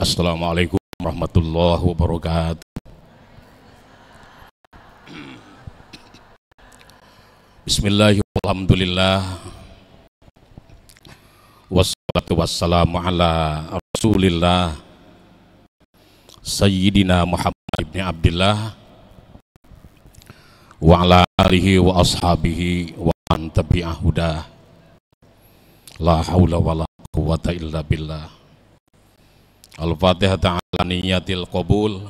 Assalamualaikum warahmatullahi wabarakatuh. Bismillahirrahmanirrahim. Alhamdulillah. Wassalatu wassalamu ala Rasulillah Sayyidina Muhammad ibn Abdillah wa ala alihi wa ashabihi wa man tabi'ah hudah. La haula wa la quwwata illa billah. Al-Fatihah ta'ala niyatil qabul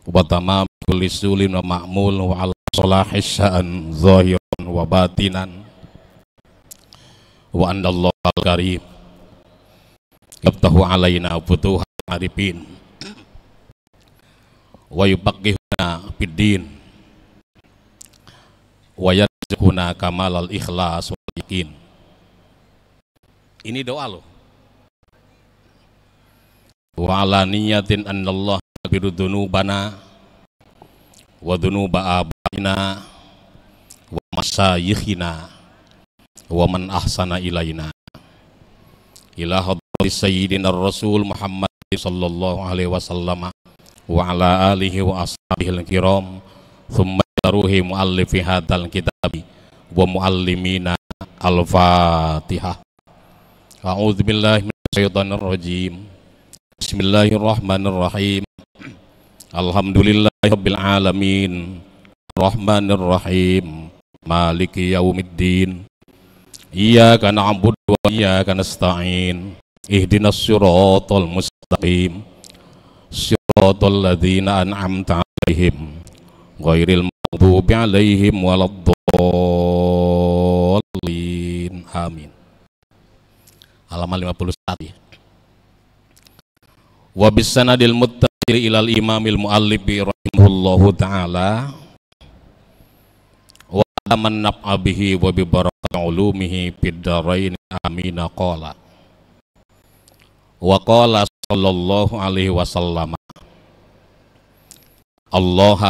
wa tamam kulli sulin wa ma'mul wa ala salahi sya'an zahiran wa batinan wa andallahu al-karim yaftahu alaina futuhal arifin wa yubaqihuna fiddin wa yarzuquna kamalal ikhlas wal yakin. Ini doa loh. Wa ala niyatin annallahu yaghfiru dzunubana wa dzunuba abaina wa masyayikhina wa man ahsana ilaina ila hadratis sayyidina rasul Muhammad sallallahu alaihi wasallam wa ala alihi wa ashabihil kiram thumma ruhi muallifi hadzal kitabi wa muallimina al-Fatihah. A'udzu billahi minasyaitonir rajim. Bismillahirrahmanirrahim. Alhamdulillahirabbil alamin. Rahmanirrahim. Maliki yaumiddin. Iyyaka na'budu wa iyyaka nasta'in. Ihdinas siratal mustaqim. Siratal ladzina an'amta 'alaihim ghairil maghdubi 'alaihim waladdallin. Amin. Halaman 51 ya. Wa bisanadil muttasil ilal imamil muallifi rahimahullahu ta'ala wa man naf'a bihi wa bi barakati ulumihi fid dharain amin. Qala wa qala sallallahu alaihi wasallam Allah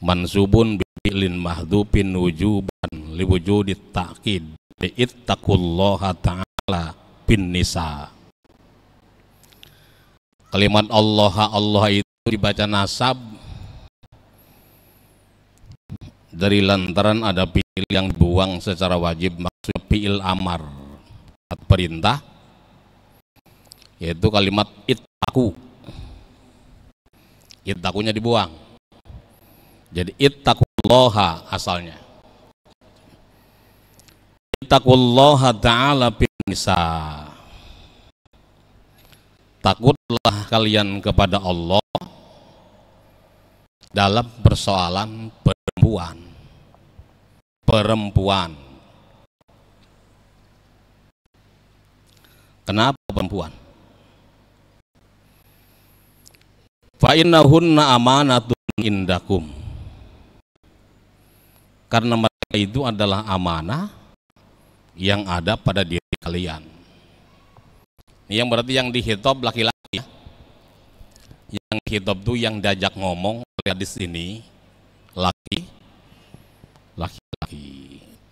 mansubun bi'lin mahdhufin wujuban liwujudit ta'kid ittaqullaha ta'ala bin nisa. Kalimat Allah itu dibaca nasab dari lantaran ada fi'il yang dibuang secara wajib, maksudnya fi'il amar, perintah, yaitu kalimat ittaqu. Ittaqunya dibuang. Jadi ittaqullaha asalnya. Ittaqullaha ta'ala bin nisa. Takutlah kalian kepada Allah dalam persoalan perempuan. Kenapa perempuan? Fa innahunna amanatun indakum. Karena mereka itu adalah amanah yang ada pada diri kalian. Ini yang berarti yang dihitab laki-laki ya. Yang dihitab itu yang diajak ngomong hadis ini laki-laki.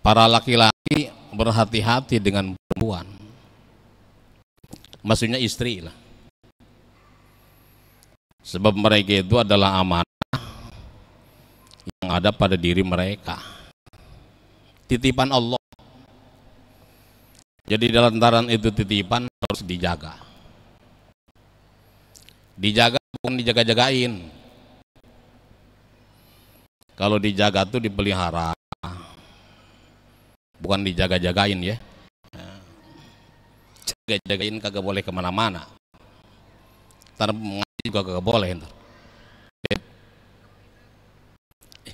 Para laki-laki berhati-hati dengan perempuan. Maksudnya istri lah. Sebab mereka itu adalah amanah yang ada pada diri mereka. Titipan Allah. Jadi dalam lantaran itu titipan harus dijaga. Dijaga bukan dijaga-jagain. Kalau dijaga tuh dipelihara, bukan dijaga-jagain ya. Jaga-jagain kagak boleh kemana-mana. Ntar ngaji juga kagak boleh ntar.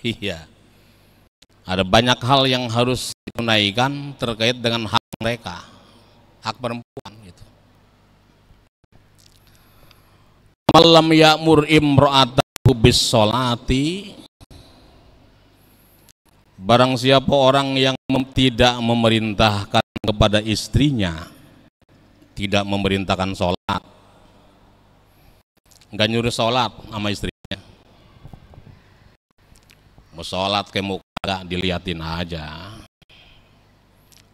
Iya. Ada banyak hal yang harus ditunaikan terkait dengan hak mereka, hak perempuan gitu. Malam ya'mur imra'atahu bis sholati, barang siapa orang yang tidak memerintahkan kepada istrinya, tidak memerintahkan sholat, nggak nyuruh sholat sama istrinya, mau sholat kayak mau kagak diliatin aja.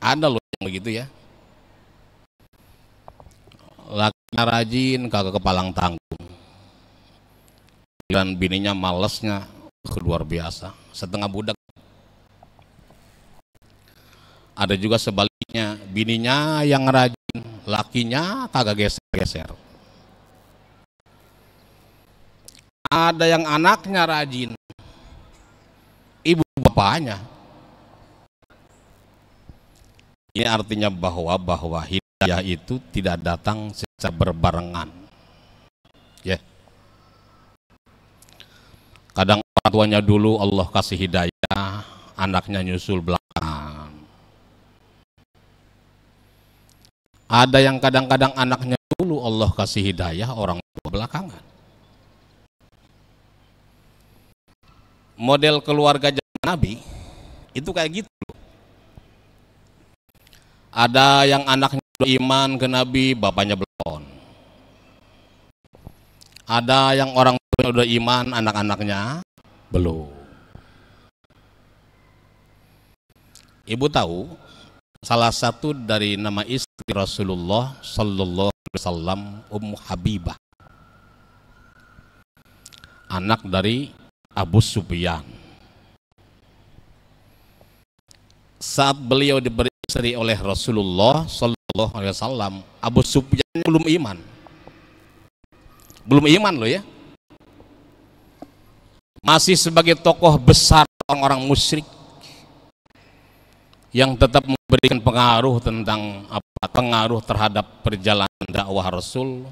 Ada loh yang begitu ya. lakinya rajin kagak kepalang tanggung, dan bininya malesnya luar biasa, setengah budak. Ada juga sebaliknya, bininya yang rajin, lakinya kagak geser-geser. Ada yang anaknya rajin, ibu bapaknya. Ini artinya bahwa hidayah itu tidak datang secara berbarengan. Ya. Kadang orang tuanya dulu Allah kasih hidayah, anaknya nyusul belakangan. Ada yang kadang-kadang anaknya dulu Allah kasih hidayah, orang tua belakangan. Model keluarga zaman Nabi itu kayak gitu. Ada yang anaknya iman ke Nabi, bapaknya belum. Ada yang orang tua udah iman, anak-anaknya belum. Ibu tahu salah satu dari nama istri Rasulullah Sallallahu Alaihi Wasallam, Ummu Habibah, anak dari Abu Sufyan. Saat beliau diberi istri oleh Rasulullah Sallallahu Alaihi Wasallam, Abu Sufyan belum iman. Belum iman loh ya. Masih sebagai tokoh besar orang-orang musyrik yang tetap memberikan pengaruh tentang pengaruh terhadap perjalanan dakwah Rasul,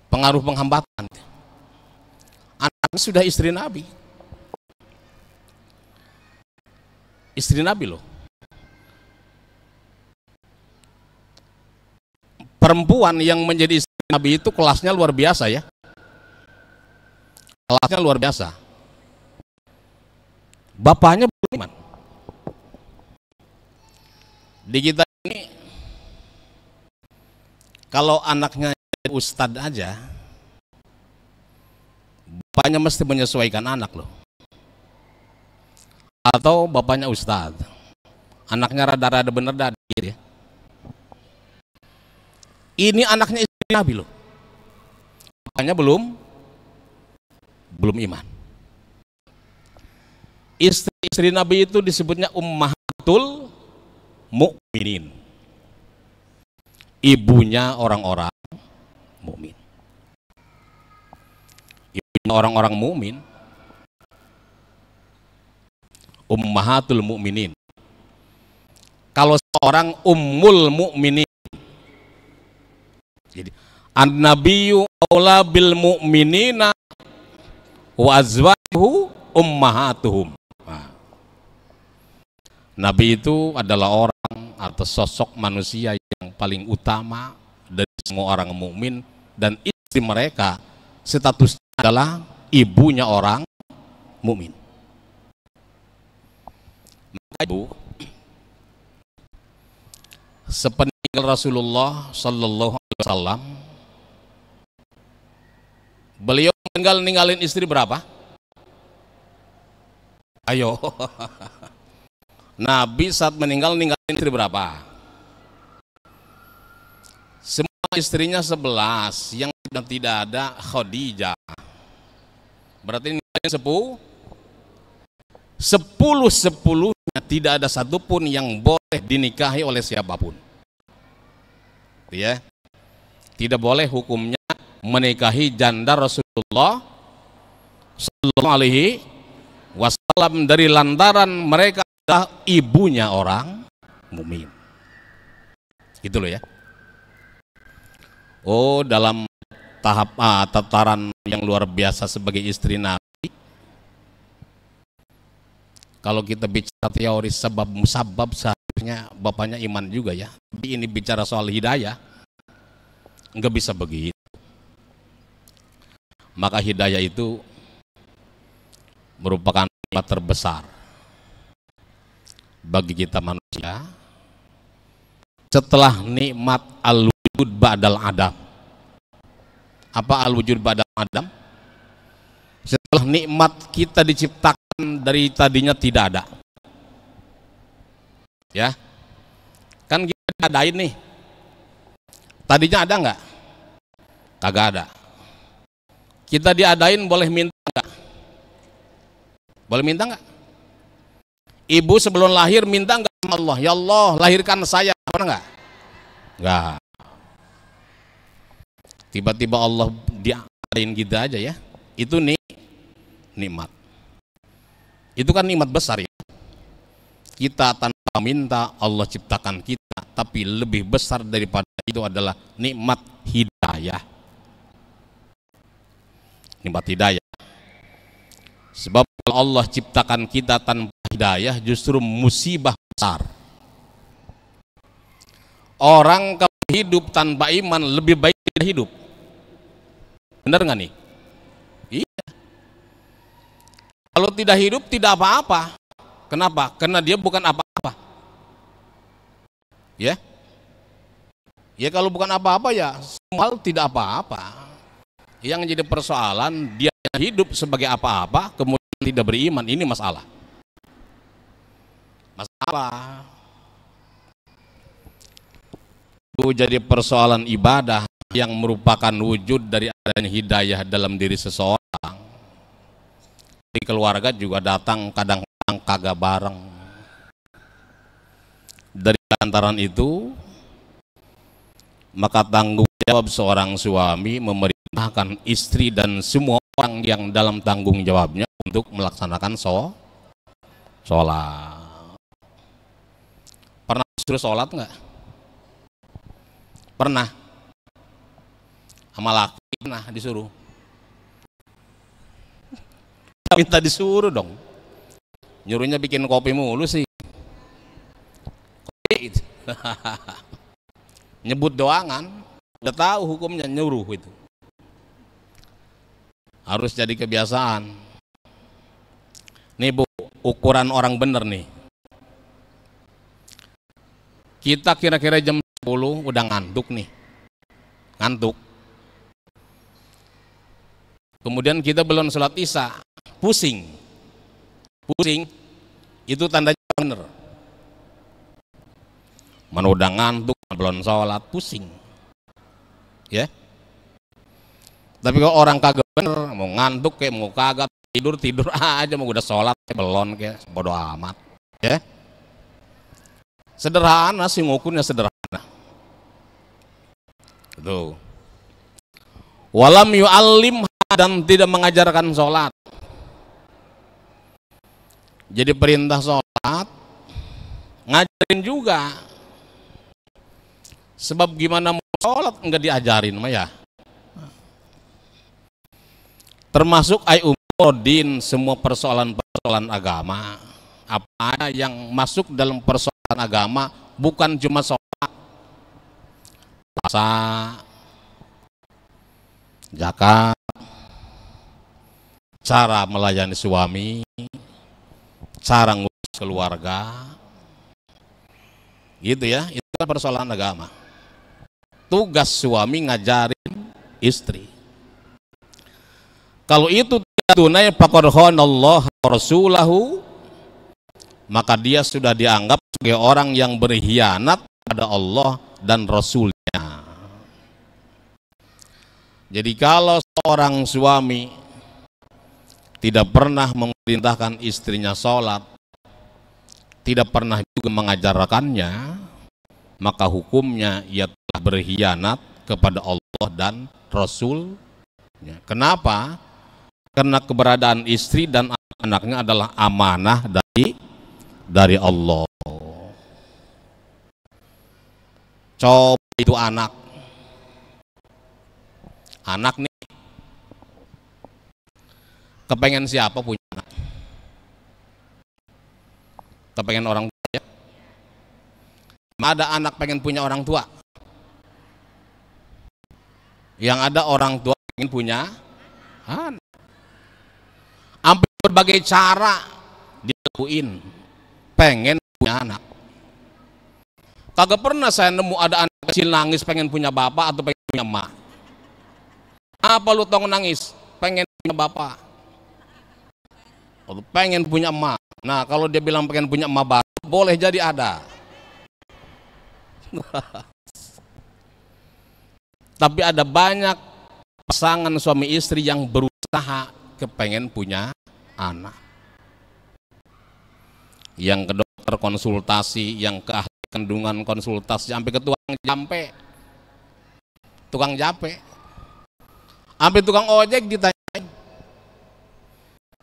pengaruh penghambatan. Anaknya sudah istri Nabi, istri Nabi loh. Perempuan yang menjadi istri Nabi itu kelasnya luar biasa ya, kelasnya luar biasa. Bapaknya belum iman. Di kita ini kalau anaknya ustadz aja, bapaknya mesti menyesuaikan anak loh. Atau bapaknya ustadz, anaknya rada-rada bener dah ya. Ini anaknya istri Nabi loh, bapaknya belum iman. Istri Nabi itu disebutnya ummahatul mukminin, ibunya orang-orang mukmin. Ibunya orang-orang mukmin, ummahatul mukminin. Kalau seorang ummul mukminin, jadi an-nabiyyu aula bil mu'minina wa azwajuhu ummahatuhum. Nah, Nabi itu adalah orang atau sosok manusia yang paling utama dari semua orang mukmin, dan istri mereka statusnya adalah ibunya orang mukmin. Maka ibu, sepeninggal Rasulullah Sallallahu Alaihi Wasallam, beliau ninggalin istri berapa? Ayo. Nabi saat meninggalin istri berapa? Semua istrinya 11, yang tidak ada Khadijah. Berarti ninggalin 10-10-nya tidak ada satupun yang boleh dinikahi oleh siapapun. Ya, tidak boleh hukumnya menikahi janda Rasulullah Sallallahu Alaihi Wasallam dari lantaran mereka adalah ibunya orang mukmin. Gitu loh ya. Oh, dalam tahap tataran yang luar biasa sebagai istri Nabi, kalau kita bicara teori sebab musabab, seharusnya bapaknya iman juga ya. Tapi ini bicara soal hidayah, nggak bisa begitu. Maka hidayah itu merupakan nikmat terbesar bagi kita manusia setelah nikmat al-wujud ba'dal adam. Apa al-wujud ba'dal adam? Setelah nikmat kita diciptakan dari tadinya tidak ada. Ya. Kan kita adain nih. Tadinya ada nggak? Kagak ada. Kita diadain boleh minta nggak? Boleh minta nggak? Ibu sebelum lahir minta nggak sama Allah? Ya Allah, lahirkan saya, pernah nggak? Nggak. Tiba-tiba Allah diadain gitu aja ya. Itu nikmat. Itu kan nikmat besar ya. Kita tanpa minta Allah ciptakan kita, tapi lebih besar daripada itu adalah nikmat hidayah. Nikmat hidayah. Sebab kalau Allah ciptakan kita tanpa hidayah justru musibah besar. Orang kalau hidup tanpa iman lebih baik tidak hidup. Benar nggak nih? Iya. Kalau tidak hidup tidak apa-apa. Kenapa? Karena dia bukan apa-apa. Ya. Ya kalau bukan apa-apa ya semua tidak apa-apa. Yang jadi persoalan dia hidup sebagai apa-apa kemudian tidak beriman, ini masalah. Masalah. Itu jadi persoalan ibadah yang merupakan wujud dari adanya hidayah dalam diri seseorang. Di keluarga juga datang kadang-kadang kagak bareng. Dari lantaran itu maka tanggung jawab seorang suami memerintahkan istri dan semua orang yang dalam tanggung jawabnya untuk melaksanakan sholat. Pernah disuruh sholat nggak? Pernah. Sama laki pernah disuruh. Minta disuruh dong. Nyuruhnya bikin kopi mulu sih. Kopi. Nyebut doangan, udah tahu hukumnya nyuruh itu. Harus jadi kebiasaan. Nih Bu, ukuran orang bener nih. Kita kira-kira jam 10 udah ngantuk nih. Ngantuk. Kemudian kita belum sholat isya, pusing. Pusing, itu tandanya bener. Mana udah ngantuk, belum sholat, pusing. Ya. Tapi kalau orang kagak bener, mau ngantuk kayak mau kagak tidur aja, mau udah sholat kayak belum kayak bodo amat. Ya. Sederhana sih ngukurnya sederhana. Tuh. Walam yu'allim dan tidak mengajarkan sholat. Jadi perintah sholat ngajarin juga. Sebab gimana mau sholat enggak diajarin mah ya. Termasuk umudin semua persoalan-persoalan agama. Apa yang masuk dalam persoalan agama bukan cuma sholat, puasa, zakat, cara melayani suami, cara ngurus keluarga, gitu ya. Itu kan persoalan agama. Tugas suami ngajarin istri. Kalau itu tidak tunai faqad khanallaha wa rasulahu, maka dia sudah dianggap sebagai orang yang berkhianat pada Allah dan Rasulnya. Jadi kalau seorang suami tidak pernah memerintahkan istrinya sholat, tidak pernah juga mengajarkannya, maka hukumnya ia telah berkhianat kepada Allah dan Rasul-Nya. Kenapa? Karena keberadaan istri dan anak-anaknya adalah amanah dari Allah. Coba itu anak nih kepengen siapa punya anak? Kepengen orang tua ya? Ada anak pengen punya orang tua? Yang ada orang tua pengen punya anak. Hampir berbagai cara dilakuin pengen punya anak. Kagak pernah saya nemu ada anak kecil nangis pengen punya bapak atau pengen punya emak. Apa lu tau nangis? Pengen punya bapak atau pengen punya emak. Nah kalau dia bilang pengen punya emak baru, boleh jadi ada. Tapi ada banyak pasangan suami istri yang berusaha kepengen punya anak. Yang ke dokter konsultasi, yang ke ahli kandungan konsultasi, sampai ke tukang jape, sampai tukang ojek ditanya,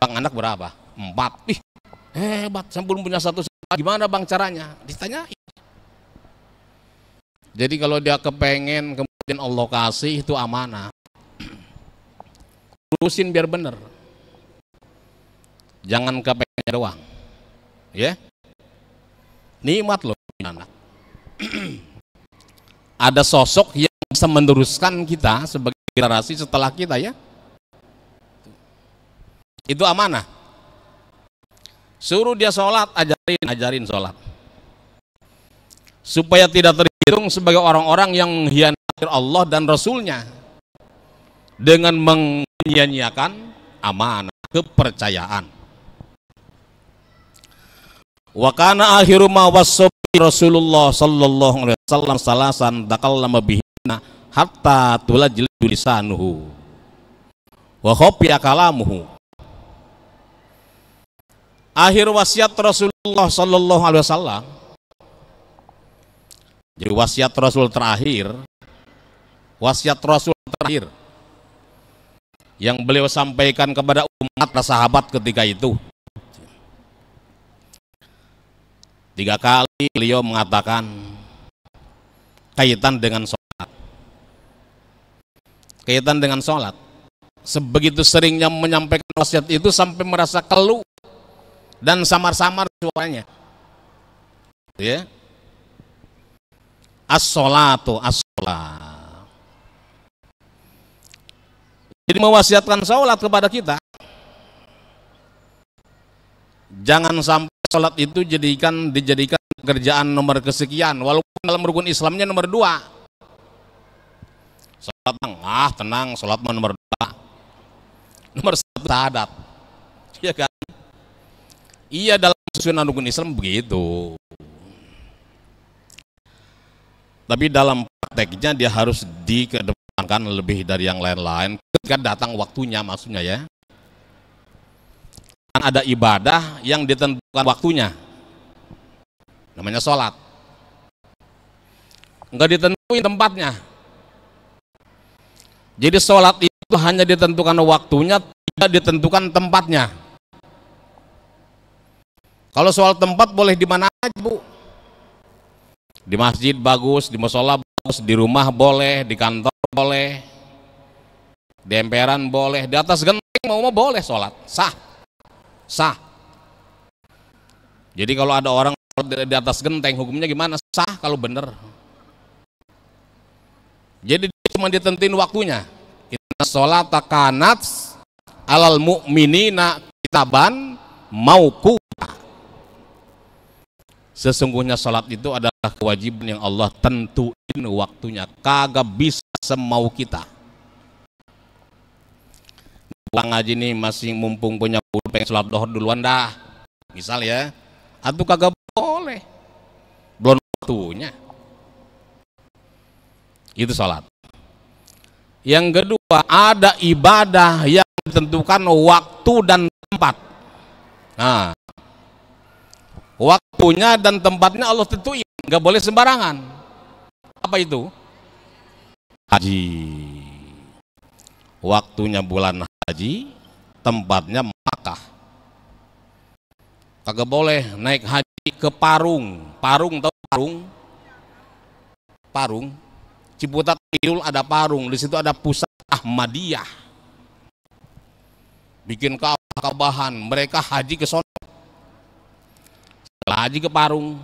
bang anak berapa? 4. Ih, hebat, saya belum punya 1. Gimana bang caranya? Ditanya. Jadi kalau dia kepengen kemudian Allah kasih, itu amanah. Urusin biar bener, jangan kepengen doang, ya. Nikmat loh punya anak. Ada sosok yang bisa meneruskan kita sebagai generasi setelah kita, ya. Itu amanah. Suruh dia sholat, ajarin sholat, supaya tidak terhitung sebagai orang-orang yang mengkhianati Allah dan Rasulnya dengan menyia-nyiakan amanah, kepercayaan. Wa kana akhiru ma wasabi Rasulullah sallallahu alaihi wasallam salasan takallama bihina hatta tulajil lisanuhu wa khafiya kalamuhu. Akhir wasiat Rasulullah sallallahu alaihi wasallam, jadi wasiat Rasul terakhir, wasiat Rasul terakhir yang beliau sampaikan kepada umat dan sahabat ketika itu. 3 kali beliau mengatakan kaitan dengan sholat. Kaitan dengan sholat. Sebegitu seringnya menyampaikan wasiat itu sampai merasa keluh dan samar-samar suaranya. Ya. As-sholatu as-sholat. Jadi mewasiatkan sholat kepada kita. Jangan sampai sholat itu dijadikan kerjaan nomor kesekian, walaupun dalam rukun Islamnya nomor 2. Sholat tenang, sholat nomor 2. Nomor 1 syahadat. Iya kan? Iya, dalam susunan rukun Islam begitu. Tapi dalam prakteknya dia harus dikedepankan lebih dari yang lain-lain ketika datang waktunya, maksudnya ya. Ada ibadah yang ditentukan waktunya, namanya sholat. Enggak ditentuin tempatnya. Jadi sholat itu hanya ditentukan waktunya, tidak ditentukan tempatnya. Kalau soal tempat boleh di mana aja, Bu. Di masjid bagus, di mushola bagus, di rumah boleh, di kantor boleh, di emperan boleh, di atas genteng mau boleh sholat, sah. Jadi kalau ada orang di atas genteng, hukumnya gimana? Sah kalau bener. Jadi cuma ditentuin waktunya. Inna sholata kanat alal mu'minina kitaban mauquta. Sesungguhnya sholat itu adalah kewajiban yang Allah tentuin waktunya, kagak bisa semau kita. Pulang ngaji nih masih mumpung punya pengen sholat dohor duluan dah, misal ya, atau kagak boleh, belum waktunya. Itu sholat. Yang kedua, ada ibadah yang ditentukan waktu dan tempat. Nah, waktunya dan tempatnya Allah tentuin, nggak boleh sembarangan. Apa itu? Haji. Waktunya bulan haji, tempatnya Makkah. Kagak boleh naik haji ke Parung. Parung, tahu Parung? Parung. Ciputat Kidul ada Parung, di situ ada pusat Ahmadiyah. Bikin Ka'bahan, mereka haji ke sono. Haji ke Parung,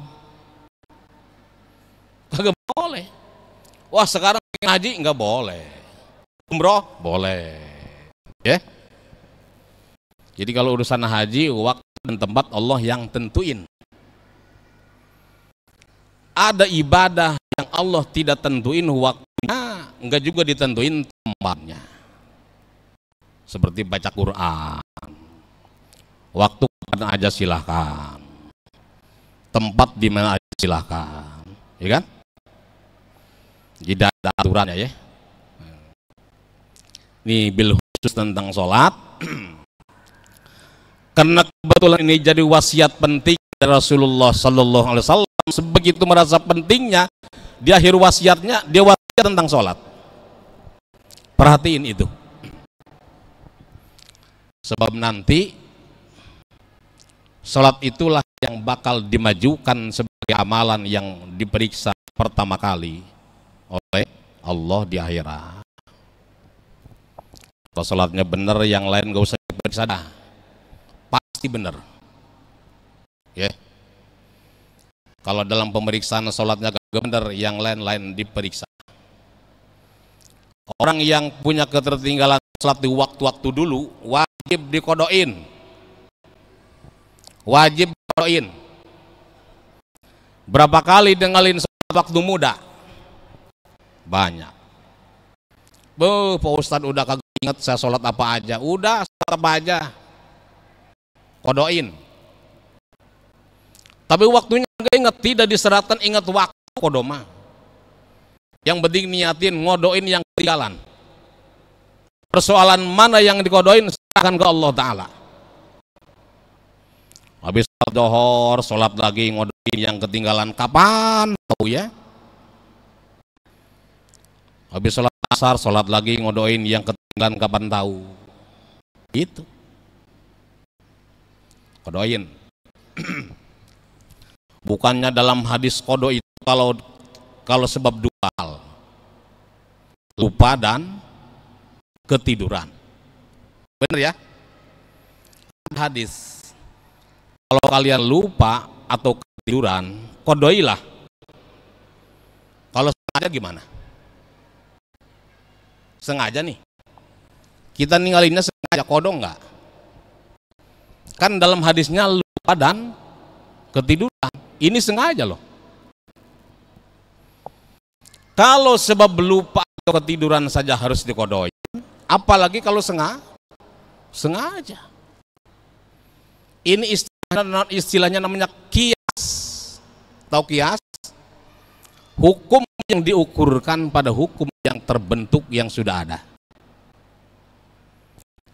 kagak boleh. Wah, sekarang haji nggak boleh, umroh boleh, ya. Jadi kalau urusan haji, waktu dan tempat Allah yang tentuin. Ada ibadah yang Allah tidak tentuin waktunya, nggak juga ditentuin tempatnya. Seperti baca Quran, waktu kapan aja silahkan, tempat di mana aja silahkan, ya kan? Tidak ada aturannya, ya. Ini bil khusus tentang sholat. Karena kebetulan ini jadi wasiat penting dari Rasulullah Sallallahu Alaihi Wasallam. Sebegitu merasa pentingnya, di akhir wasiatnya dia wasiat tentang sholat. Perhatiin itu. Sebab nanti sholat itulah yang bakal dimajukan sebagai amalan yang diperiksa pertama kali oleh Allah di akhirat. Kalau sholatnya benar, yang lain gak usah diperiksa dah. Pasti benar. Ya. Kalau dalam pemeriksaan sholatnya gak benar, yang lain-lain diperiksa. Orang yang punya ketertinggalan sholat di waktu-waktu dulu wajib dikodoin. Wajib dikodoin. Berapa kali dengalin sholat waktu muda? Banyak. Pak Ustadz udah kagak ingat saya sholat apa aja. Udah, sholat apa aja kodoin. Tapi waktunya gak ingat, tidak diseratkan ingat waktu kodoma. Yang penting niatin ngodoin yang ketinggalan. Persoalan mana yang dikodoin serahkan ke Allah Ta'ala. Habis sholat dohor, sholat lagi ngodoin yang ketinggalan, kapan tahu ya. Habis sholat asar, sholat lagi ngodoin yang ketinggalan, kapan tahu. Itu kodoin. Bukannya dalam hadis kodo itu kalau sebab dua hal, lupa dan ketiduran. Bener ya? Hadis, kalau kalian lupa atau ketiduran, kodoilah. Kalau sengaja gimana? Sengaja nih, kita ninggalinnya sengaja, kodo enggak? Kan dalam hadisnya lupa dan ketiduran, ini sengaja loh. Kalau sebab lupa atau ketiduran saja harus dikodoin, apalagi kalau sengaja. Ini istilahnya namanya kias. Tahu kias? Hukum yang diukurkan pada hukum yang terbentuk yang sudah ada.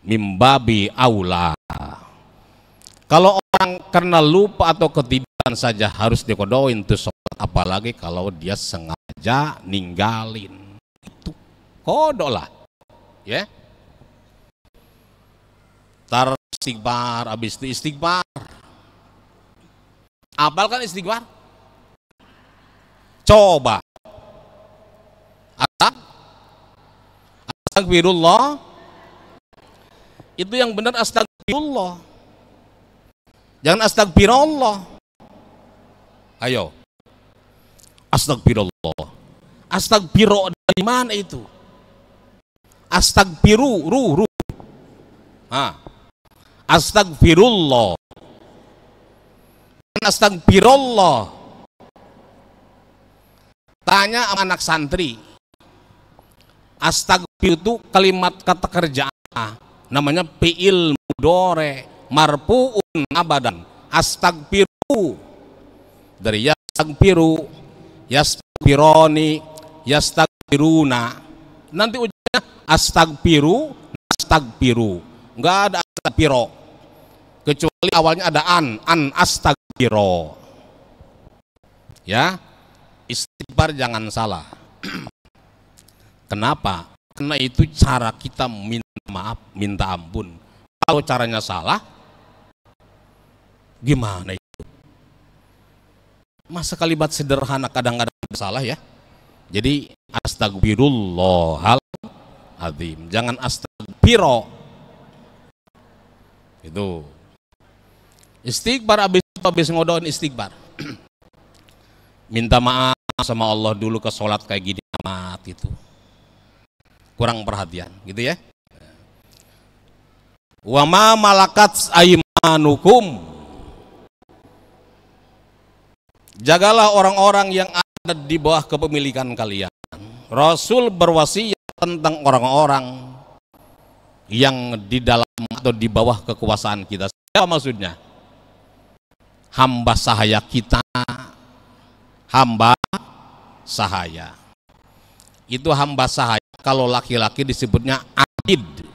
Mimbabi aula. Kalau orang karena lupa atau ketiduran saja harus dikodoin tuh sholat, apalagi kalau dia sengaja ninggalin. Itu kodok lah, ya. Tar istighfar, habis itu istighfar. Apal kan istighfar? Coba. Astagfirullah. Itu yang benar astagfirullah. Jangan astagfirullah. Ayo. Astagfirullah. Astagfiro dari mana itu? Astagfiru, ru. Astagfirullah. Astagfirullah. Tanya sama anak santri. Astagfir itu kalimat kata kerja, namanya fi'il mudhari marfu'un abadan. Astagfiru dari yastagfiru, yastagfironi, yastagfiruna. Nanti ujungnya astagfiru, astagfiru. Enggak ada astagfiro, kecuali awalnya ada an astagfiro. Ya, istighfar jangan salah. Kenapa? Karena itu cara kita minta maaf, minta ampun. Kalau caranya salah, gimana itu? Masa kalimat sederhana kadang-kadang salah ya. Jadi astagfirullahaladzim, jangan astagfiro. Itu istighfar, habis ngodoin istighfar. Minta maaf sama Allah dulu ke sholat kayak gini amat itu. Kurang perhatian gitu ya. Wa ma malakat aymanukum. Jagalah orang-orang yang ada di bawah kepemilikan kalian. Rasul berwasiat tentang orang-orang yang di dalam atau di bawah kekuasaan kita. Siapa maksudnya? Hamba sahaya kita. Hamba sahaya. Itu hamba sahaya. Kalau laki-laki disebutnya abid.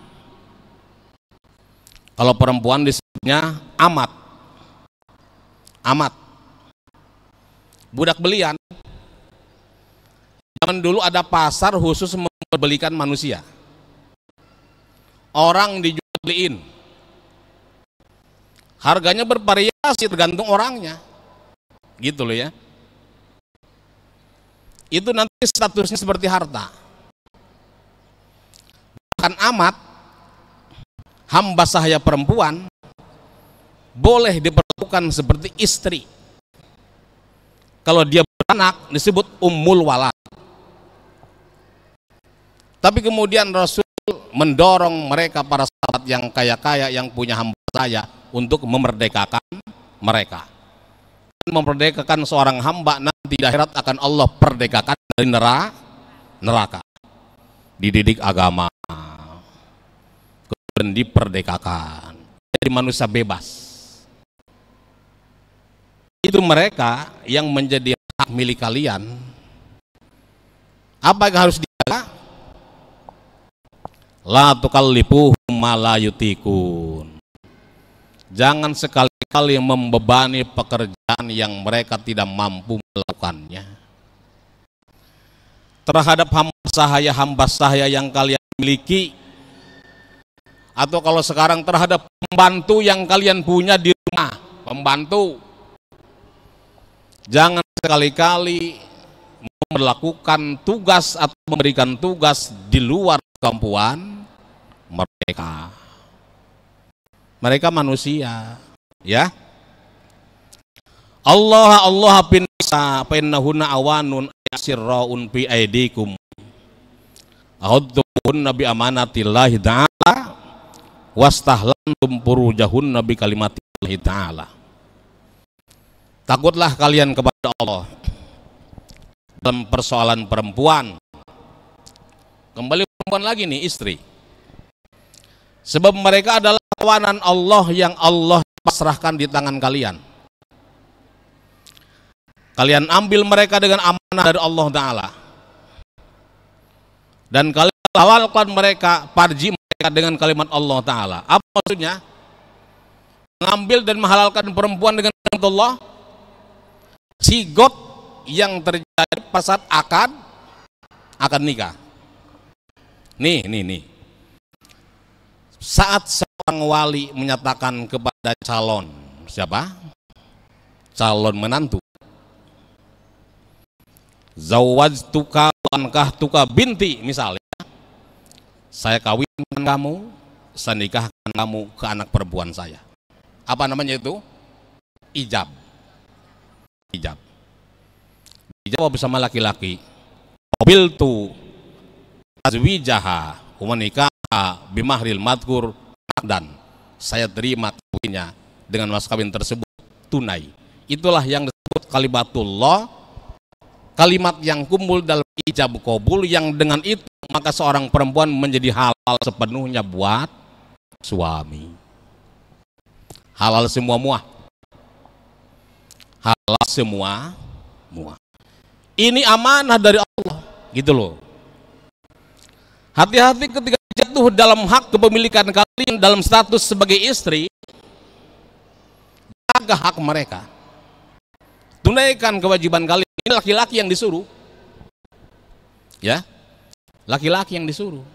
Kalau perempuan disebutnya amat. Amat. Budak belian. Zaman dulu ada pasar khusus membelikan manusia. Orang dijual beliin. Harganya bervariasi tergantung orangnya. Gitu loh ya. Itu nanti statusnya seperti harta. Bahkan amat, hamba sahaya perempuan, boleh diperlakukan seperti istri. Kalau dia beranak disebut ummul walad. Tapi kemudian Rasul mendorong mereka para sahabat yang kaya-kaya yang punya hamba sahaya untuk memerdekakan mereka. Memerdekakan seorang hamba nanti di akhirat akan Allah perdekakan dari neraka. Dididik agama, kemudian diperdekakan, jadi manusia bebas. Itu mereka yang menjadi hak milik kalian. Apa yang harus dijaga? La tukallifuhum ma la yutikun. Jangan sekali-kali membebani pekerjaan yang mereka tidak mampu melakukannya. Terhadap hamba sahaya yang kalian miliki, atau kalau sekarang terhadap pembantu yang kalian punya di rumah, pembantu, jangan sekali-kali melakukan tugas atau memberikan tugas di luar kemampuan mereka. Mereka manusia, ya. Allah bin nisa fa innahunna awanun yasirraun fi aidikum. Akhadtuhunna bi amanatillahi ta'ala wastahlantum furujahunna bi kalimatillahi ta'ala. Takutlah kalian kepada Allah dalam persoalan perempuan. Kembali perempuan lagi nih, istri. Sebab mereka adalah kawanan Allah yang Allah pasrahkan di tangan kalian. Kalian ambil mereka dengan amanah dari Allah Ta'ala. Dan kalian halalkan mereka, parji mereka dengan kalimat Allah Ta'ala. Apa maksudnya? Mengambil dan menghalalkan perempuan dengan kalimat Allah. Sigot yang terjadi pada saat akad nikah. Nih. Saat seorang wali menyatakan kepada calon, siapa? Calon menantu. Zawwajtuka wa ankahtuka binti, misalnya. Saya kawinkan kamu, saya nikahkan kamu ke anak perempuan saya. Apa namanya itu? Ijab. Dijawab bersama laki-laki. Qabiltu azwijaha wa nikaha bimahril madkur, dan saya terima kawinnya dengan mas kawin tersebut tunai. Itulah yang disebut kalimatullah, kalimat yang kumpul dalam ijab qabul, yang dengan itu maka seorang perempuan menjadi halal sepenuhnya buat suami. Halal semua muah. Halal semua muah. Ini amanah dari Allah, gitu loh. Hati-hati ketika jatuh dalam hak kepemilikan kalian dalam status sebagai istri. Jaga hak mereka. Tunaikan kewajiban kalian. Ini laki-laki yang disuruh. Ya. Laki-laki yang disuruh.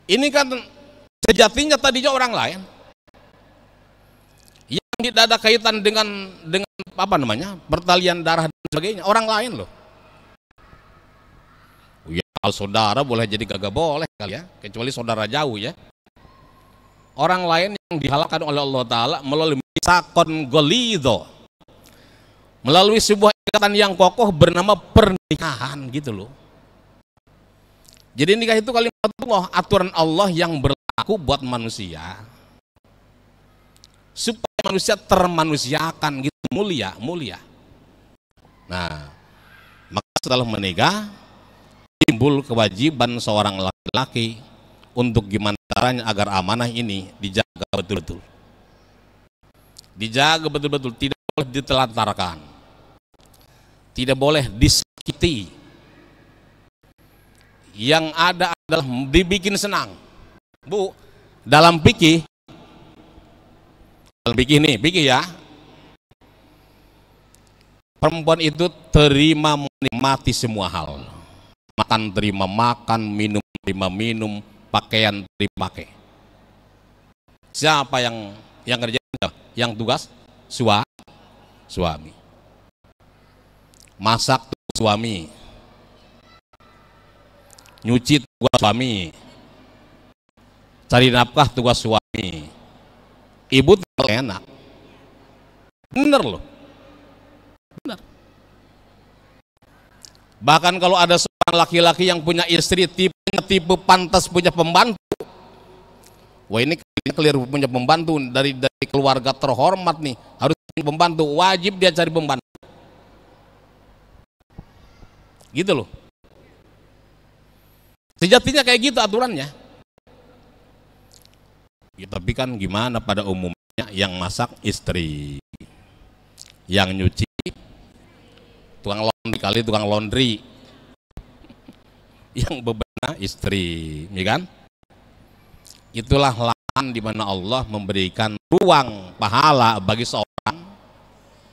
Ini kan sejatinya tadinya orang lain. Yang tidak ada kaitan dengan apa namanya? Pertalian darah dan sebagainya, orang lain loh. Ya, saudara boleh jadi kagak boleh kali ya, kecuali saudara jauh ya. Orang lain yang dihalalkan oleh Allah Ta'ala melalui misakon golidho, melalui sebuah ikatan yang kokoh bernama pernikahan, gitu loh. Jadi nikah itu kalimat Allah, aturan Allah yang berlaku buat manusia, supaya manusia termanusiakan, gitu, mulia. Nah, maka setelah menikah timbul kewajiban seorang laki-laki untuk gimana caranya agar amanah ini dijaga betul-betul. Dijaga betul-betul, tidak boleh ditelantarkan, tidak boleh disakiti. Yang ada adalah dibikin senang. Bu, dalam fikih nih, fikih ya, perempuan itu terima menikmati semua hal. Makan terima makan, minum terima minum, pakaian terima pakai. Siapa yang kerja? Yang tugas suami. Masak tugas suami. Nyuci tugas suami. Cari nafkah tugas suami. Ibu tuh enak. Bener loh. Bener. Bahkan kalau ada seorang laki-laki yang punya istri tipe pantas punya pembantu, wah ini keliru, punya pembantu dari keluarga terhormat nih, harus punya pembantu, wajib dia cari pembantu. Gitu loh. Sejatinya kayak gitu aturannya. Ya, tapi kan gimana pada umumnya yang masak istri, yang nyuci tukang laundry, yang bebenah istri, ya kan? Itulah lahan di mana Allah memberikan ruang pahala bagi seorang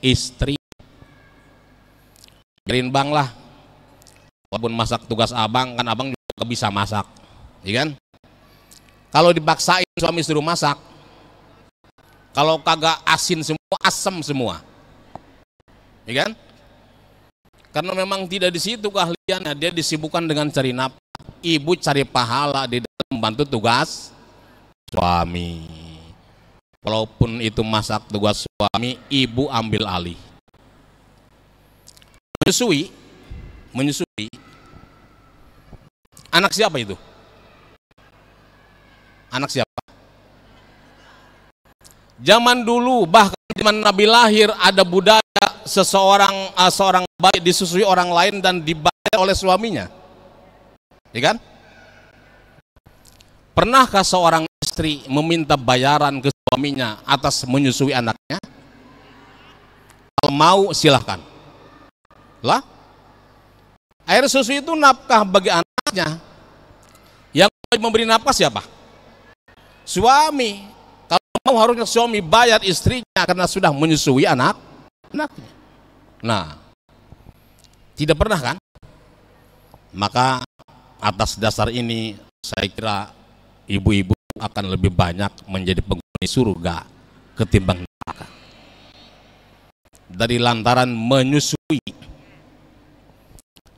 istri. Bang lah, walaupun masak tugas abang, kan abang juga bisa masak, ya kan? Kalau dipaksain suami suruh masak, kalau kagak asin semua, asam semua, ya kan? Karena memang tidak di situ keahliannya, dia disibukkan dengan cari nafkah. Ibu cari pahala di dalam membantu tugas suami. Walaupun itu masak tugas suami, ibu ambil alih. Menyusui. Anak siapa itu? Anak siapa? Zaman dulu, bahkan zaman Nabi lahir, ada budaya seorang bayi disusui orang lain dan dibayar oleh suaminya, ya kan? Pernahkah seorang istri meminta bayaran ke suaminya atas menyusui anaknya? Kalau mau silahkan lah. Air susu itu nafkah bagi anaknya. Yang memberi nafkah siapa? Suami. Kalau mau harusnya suami bayar istrinya karena sudah menyusui anaknya. Nah, tidak pernah kan? Maka atas dasar ini saya kira ibu-ibu akan lebih banyak menjadi penghuni surga ketimbang neraka. Dari lantaran menyusui.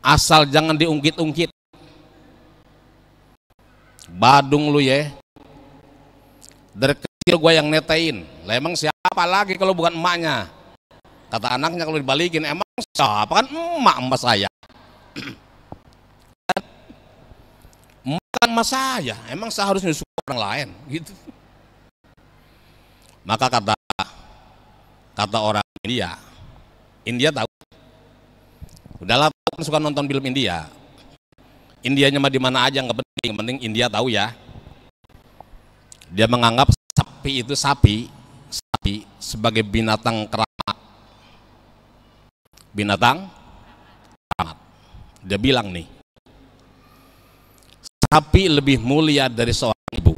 Asal jangan diungkit-ungkit. Badung lu ya. Dari kecil gue yang netain. Lah emang siapa lagi kalau bukan emaknya? Kata anaknya kalau dibalikin, emang siapa? Kan emak saya. Emak emak saya, emang seharusnya nyusul orang lain gitu. Maka kata orang India tahu. Udahlah, kan suka nonton film India. Indianya mah di mana aja nggak penting, yang penting India tahu ya. Dia menganggap sapi sebagai binatang keramat. Dia bilang nih, sapi lebih mulia dari seorang ibu.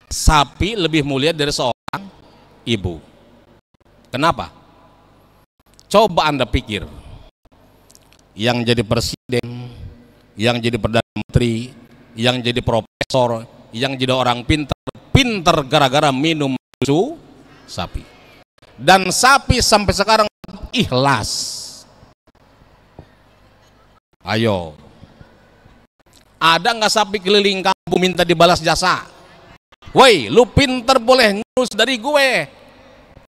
Sapi lebih mulia dari seorang ibu. Kenapa? Coba Anda pikir, yang jadi presiden, yang jadi perdana menteri, yang jadi profesor, yang jadi orang pintar gara-gara minum susu sapi. Dan sapi sampai sekarang ikhlas. Ayo, ada nggak sapi keliling kampung minta dibalas jasa? Woi, lu pinter boleh ngurus dari gue.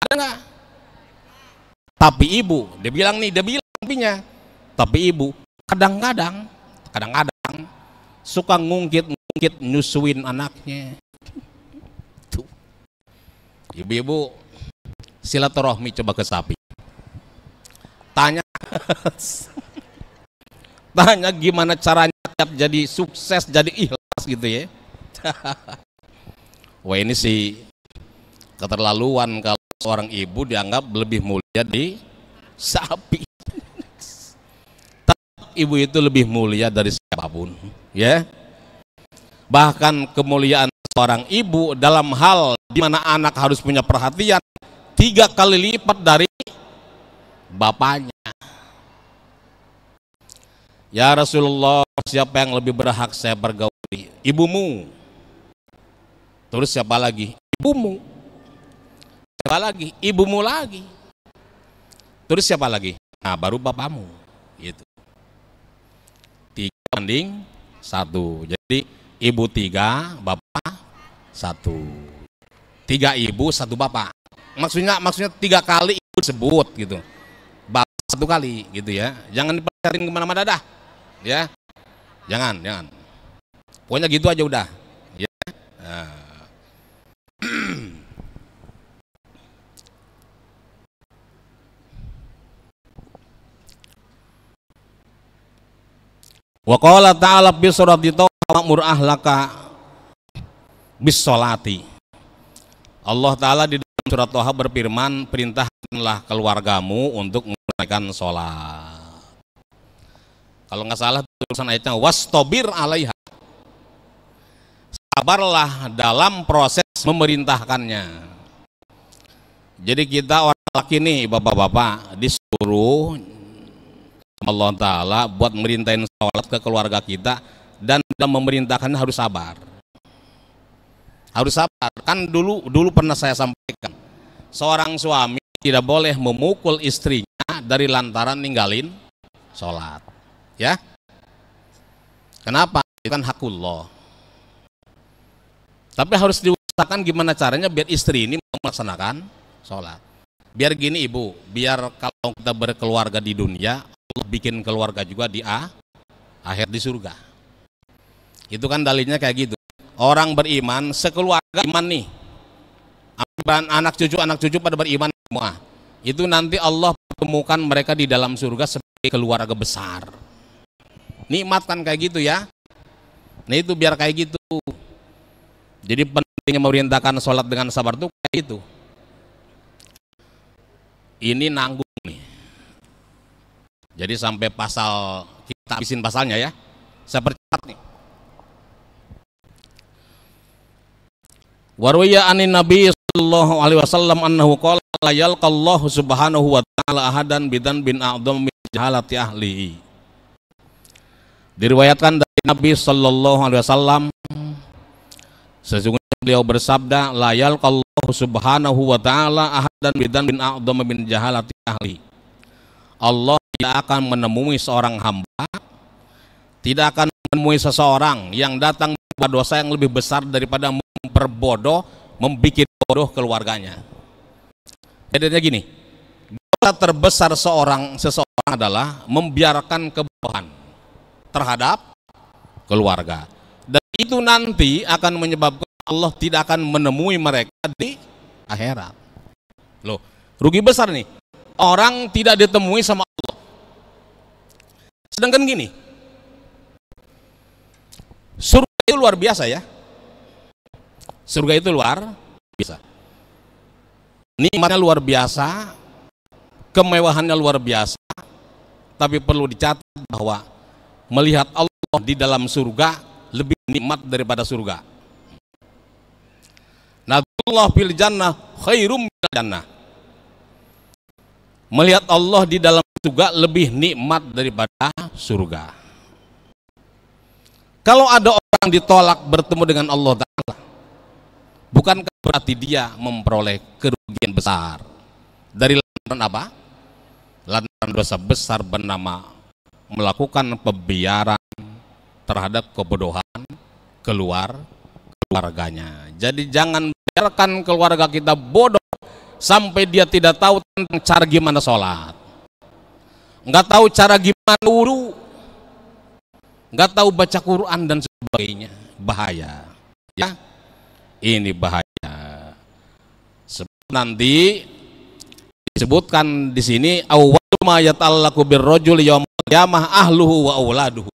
Ada nggak? Tapi ibu, dia bilang sapinya. Tapi ibu kadang-kadang suka ngungkit nyusuin anaknya. Tuh. Ibu-ibu silaturahmi coba ke sapi. Tanya gimana caranya jadi sukses, jadi ikhlas gitu ya. Wah, ini sih keterlaluan kalau seorang ibu dianggap lebih mulia di sapi. Ibu itu lebih mulia dari siapapun, ya. Bahkan kemuliaan seorang ibu dalam hal di mana anak harus punya perhatian 3 kali lipat dari bapaknya. Ya Rasulullah, siapa yang lebih berhak saya pergauli? Ibumu. Terus siapa lagi? Ibumu. Siapa lagi? Ibumu lagi. Terus siapa lagi? Nah, baru bapakmu. Gitu. 3:1. Jadi ibu 3, bapak 1. 3 ibu, 1 bapak. Maksudnya 3 kali ibu sebut gitu. Bapak 1 kali gitu ya. Jangan dipelajarin kemana-mana dah. Ya. Jangan. Pokoknya gitu aja udah. Ya. Nah. Wa qala ta'ala bi surati Ma'mur ahlaka bis sholati. Allah Ta'ala di dalam surat Thaha berfirman, perintahkanlah keluargamu untuk menunaikan sholat. Kalau nggak salah tulisan ayatnya wastobir alaiha, sabarlah dalam proses memerintahkannya. Jadi kita orang laki nih, bapak-bapak, disuruh Allah Ta'ala buat merintahin sholat ke keluarga kita, dan dalam memerintahkan harus sabar. Harus sabar. Kan dulu pernah saya sampaikan, seorang suami tidak boleh memukul istrinya dari lantaran ninggalin sholat. Ya, kenapa? Itu kan hakullah. Tapi harus diusahakan gimana caranya biar istri ini melaksanakan sholat. Biar gini ibu, biar kalau kita berkeluarga di dunia, Allah bikin keluarga juga di akhir di surga. Itu kan dalilnya kayak gitu. Orang beriman sekeluarga iman nih, anak cucu pada beriman semua. Itu nanti Allah pertemukan mereka di dalam surga sebagai keluarga besar. Nikmat kan kayak gitu ya. Nah itu biar kayak gitu. Jadi pentingnya memerintahkan sholat dengan sabar tuh kayak gitu. Ini nanggung nih. Jadi sampai pasal, kita habisin pasalnya ya. Saya percepat nih. Warwiya anin Nabi sallallahu alaihi wasallam annahu qala la yalqallahu subhanahu wa ta'ala ahadan bidan bin a'dham min jahalati ahlihi. Diriwayatkan dari Nabi sallallahu alaihi wasallam, sesungguhnya beliau bersabda, la yalqallahu subhanahu wa ta'ala ahadan bidan bin a'dham min jahalati ahlihi. Allah tidak akan menemui seorang hamba, tidak akan menemui seseorang yang datang berbuat dosa yang lebih besar daripada memperbodoh, membikin bodoh keluarganya. Jadinya gini, dosa terbesar seseorang adalah membiarkan kebodohan terhadap keluarga, dan itu nanti akan menyebabkan Allah tidak akan menemui mereka di akhirat. Loh, rugi besar nih. Orang tidak ditemui sama Allah. Sedangkan gini, surga itu luar biasa ya. Surga itu luar biasa. Nikmatnya luar biasa, kemewahannya luar biasa. Tapi perlu dicatat bahwa melihat Allah di dalam surga lebih nikmat daripada surga. Nadhurullah fil jannah khairum minal jannah. Melihat Allah di dalam surga lebih nikmat daripada surga. Kalau ada orang ditolak bertemu dengan Allah Ta'ala, bukankah berarti dia memperoleh kerugian besar? Dari lantaran apa? Lantaran dosa besar bernama melakukan pembiaran terhadap kebodohan keluarganya. Jadi jangan biarkan keluarga kita bodoh sampai dia tidak tahu tentang cara gimana sholat, nggak tahu cara gimana wudu, nggak tahu baca Quran dan sebagainya. Bahaya ya, ini bahaya. Sebab nanti disebutkan di sini awwal ma yata'allaqu birrajul yaumil qiyamah ahluhu wa auladuhu.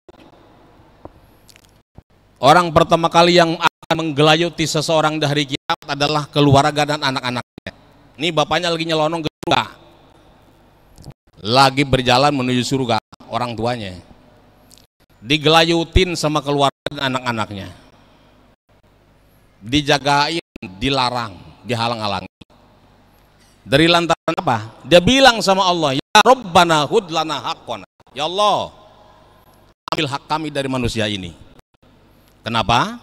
Orang pertama kali yang akan menggelayuti seseorang di hari kiamat adalah keluarga dan anak-anaknya. Ini bapaknya lagi nyelonong ke surga, lagi berjalan menuju surga, orang tuanya digelayutin sama keluarga dan anak-anaknya. dijagain, dilarang, dihalang-halangi. Dari lantaran apa? Dia bilang sama Allah, ya Rabbana hud lana haqqana. Ya Allah, ambil hak kami dari manusia ini. Kenapa?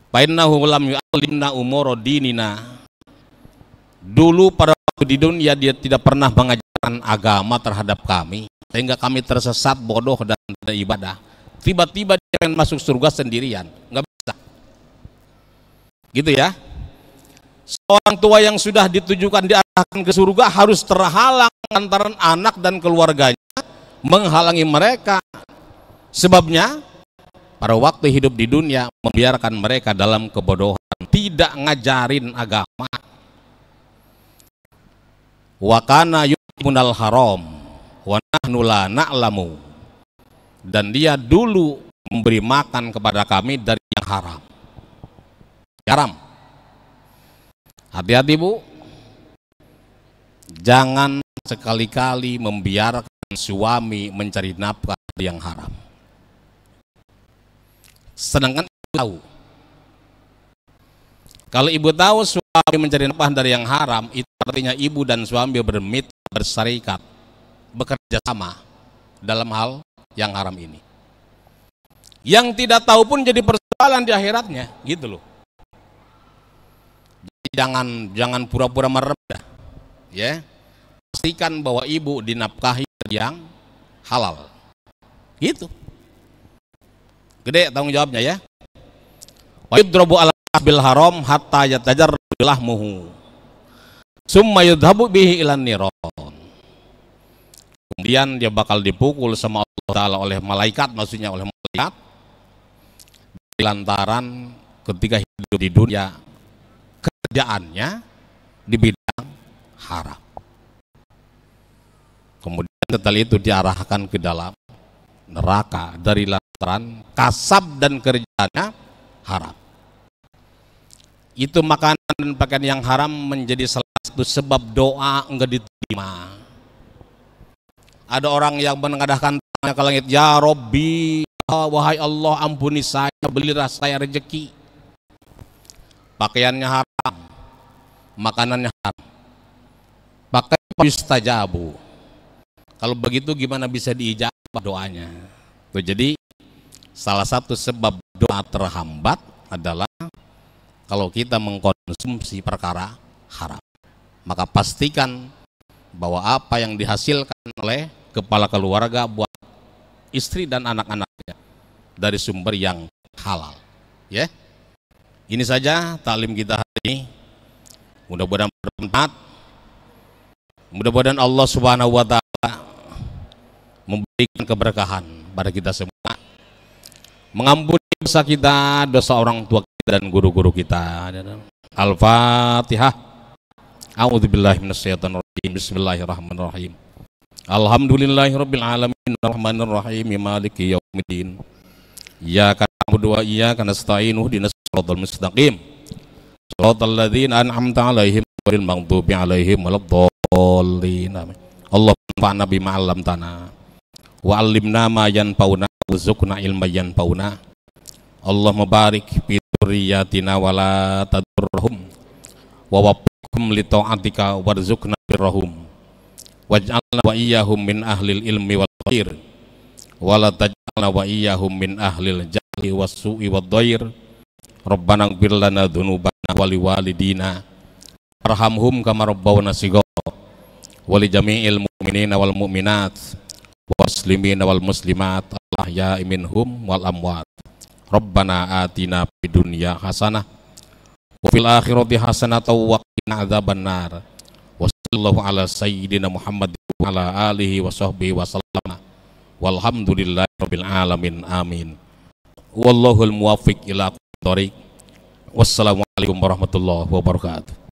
Fa innahu lam yu'allimna umura dinina. Dulu pada waktu di dunia dia tidak pernah mengajarkan agama terhadap kami, sehingga kami tersesat, bodoh dan tidak ibadah. Tiba-tiba dia pengen masuk surga sendirian, nggak bisa. Gitu ya. Seorang tua yang sudah ditujukan diarahkan ke surga harus terhalang antara anak dan keluarganya, menghalangi mereka. Sebabnya pada waktu hidup di dunia membiarkan mereka dalam kebodohan, tidak ngajarin agama. Wa kana yuhibbunal haram wa nahnu la na'lamu. Dan dia dulu memberi makan kepada kami dari yang haram. Haram. Hati-hati Bu, jangan sekali-kali membiarkan suami mencari nafkah dari yang haram. Sedangkan ibu tahu, kalau ibu tahu suami mencari nafkah dari yang haram, itu artinya ibu dan suami bermitra, berserikat, bekerja sama dalam hal yang haram ini. Yang tidak tahu pun jadi persoalan di akhiratnya, gitu loh. Jangan pura-pura merendah, ya. Pastikan bahwa ibu dinafkahi yang halal, gitu. Gede tanggung jawabnya ya. Wa yudrabu ala bil haram hatta yatajarrada lahmuhu summa yudhabu bihi ilan niron. Kemudian dia bakal dipukul sama Allah Ta'ala oleh malaikat, maksudnya oleh malaikat, lantaran ketika hidup di dunia kerjaannya di bidang haram. Kemudian setelah itu diarahkan ke dalam neraka dari lantaran kasab dan kerjanya haram. Itu makanan dan pakaian yang haram menjadi salah satu sebab doa enggak diterima. Ada orang yang menengadahkan tangannya ke langit, ya Robbi, wahai Allah ampuni saya, belilah saya rezeki. Pakaiannya haram, makanannya haram, pakai yustajabu. Kalau begitu gimana bisa diijabah doanya? Tuh, jadi salah satu sebab doa terhambat adalah kalau kita mengkonsumsi perkara haram. Maka pastikan bahwa apa yang dihasilkan oleh kepala keluarga buat istri dan anak-anaknya dari sumber yang halal, ya. Ini saja taklim kita hari ini. Mudah-mudahan bermanfaat. Mudah-mudahan Allah Subhanahu wa Ta'ala memberikan keberkahan pada kita semua, mengampuni dosa kita, dosa orang tua kita dan guru-guru kita. Al-Fatihah. A'udzubillahi minasyaitonirrajim. Bismillahirrahmanirrahim. Alhamdulillahirabbil alamin arrahmanir rahim maliki yaumiddin. Iyyaka na'budu wa iyyaka nasta'in ihdinas siratal mustaqim. Shiratal ladzina an'amta 'alaihim ghairil maghdubi 'alaihim waladdallin. Allahumma anfa'na bima 'allamtana wa 'allimna ma yanfa'una warzuqna ilman yanfa'una. Allahumma barik fi dzurriyyatina wa la tadurruhum wa waffiqhum li ta'atika warzuqna birrahum waj'alna wa iyyahum min ahlil ilmi wal khair wa la taj'alna wa iyyahum min ahlil jahli was-su'i wad-dhair. Rabbana ighfir lana dzunubana wa liwalidina warhamhum kama rabbawna shighara wa li jami'il mu'minina wal mu'minat muslimina wal muslimat al-ahya'i minhum wal amwat. Rabbana atina fid dunya hasanah wa fil akhirati hasanah wa qina adzabannar. Wa sallallahu ala sayyidina Muhammad wa ala alihi wa sahbihi wa sallama. Walhamdulillahi rabbil alamin. Amin. Wallahul muwaffiq ila thoriq. Wassalamualaikum warahmatullahi wabarakatuh.